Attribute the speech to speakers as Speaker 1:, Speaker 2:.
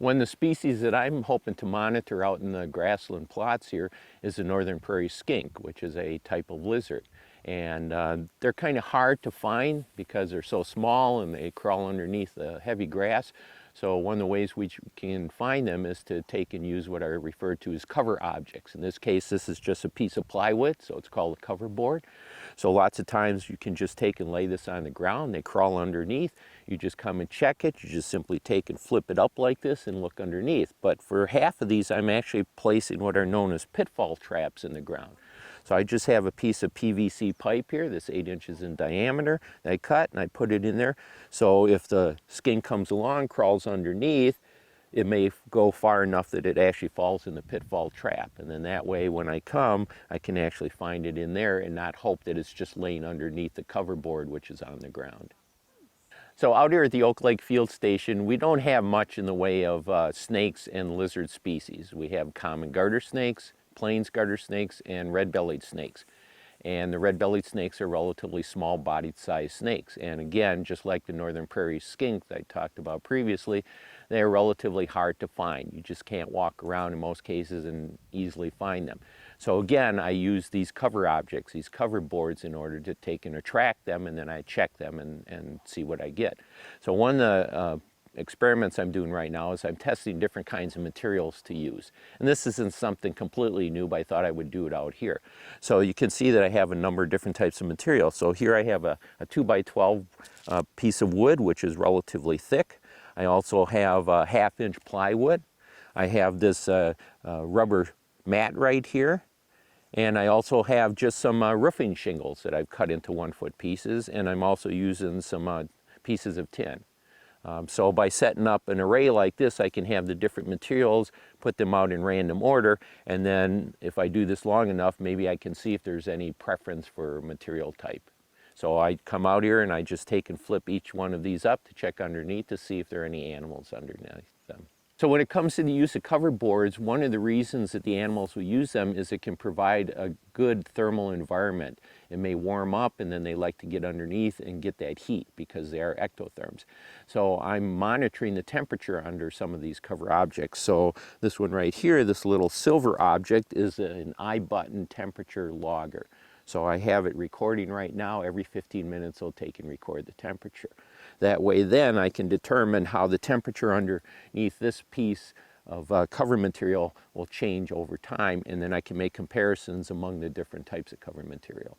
Speaker 1: One of the species that I'm hoping to monitor out in the grassland plots here is the northern prairie skink, which is a type of lizard. And they're kind of hard to find because they're so small and they crawl underneath the heavy grass. So one of the ways we can find them is to take and use what are referred to as cover objects. In this case, this is just a piece of plywood, so it's called a cover board. So lots of times you can just take and lay this on the ground. They crawl underneath. You just come and check it. You just simply take and flip it up like this and look underneath. But for half of these, I'm actually placing what are known as pitfall traps in the ground. So I just have a piece of PVC pipe here that's 8 inches in diameter that I cut and I put it in there. So if the skink comes along, crawls underneath, it may go far enough that it actually falls in the pitfall trap. And then that way when I come, I can actually find it in there and not hope that it's just laying underneath the cover board, which is on the ground. So out here at the Oak Lake Field Station, we don't have much in the way of snakes and lizard species. We have common garter snakes, plains garter snakes, and red-bellied snakes. And the red-bellied snakes are relatively small-bodied sized snakes. And again, just like the northern prairie skink that I talked about previously, they're relatively hard to find. You just can't walk around in most cases and easily find them. So again, I use these cover objects, these cover boards, in order to take and attract them, and then I check them and see what I get. So one of the experiments I'm doing right now is I'm testing different kinds of materials to use. And this isn't something completely new, but I thought I would do it out here. So you can see that I have a number of different types of material. So here I have a 2x12 piece of wood, which is relatively thick. I also have a 1/2 inch plywood. I have this rubber mat right here. And I also have just some roofing shingles that I've cut into 1-foot pieces, and I'm also using some pieces of tin. So by setting up an array like this, I can have the different materials, put them out in random order, and then if I do this long enough, maybe I can see if there's any preference for material type. So I come out here and I just take and flip each one of these up to check underneath to see if there are any animals underneath them. So when it comes to the use of cover boards, one of the reasons that the animals will use them is it can provide a good thermal environment. It may warm up and then they like to get underneath and get that heat because they are ectotherms. So I'm monitoring the temperature under some of these cover objects. So this one right here, this little silver object, is an I-button temperature logger. So I have it recording right now. Every 15 minutes it'll take and record the temperature. That way then I can determine how the temperature underneath this piece of cover material will change over time, and then I can make comparisons among the different types of cover material.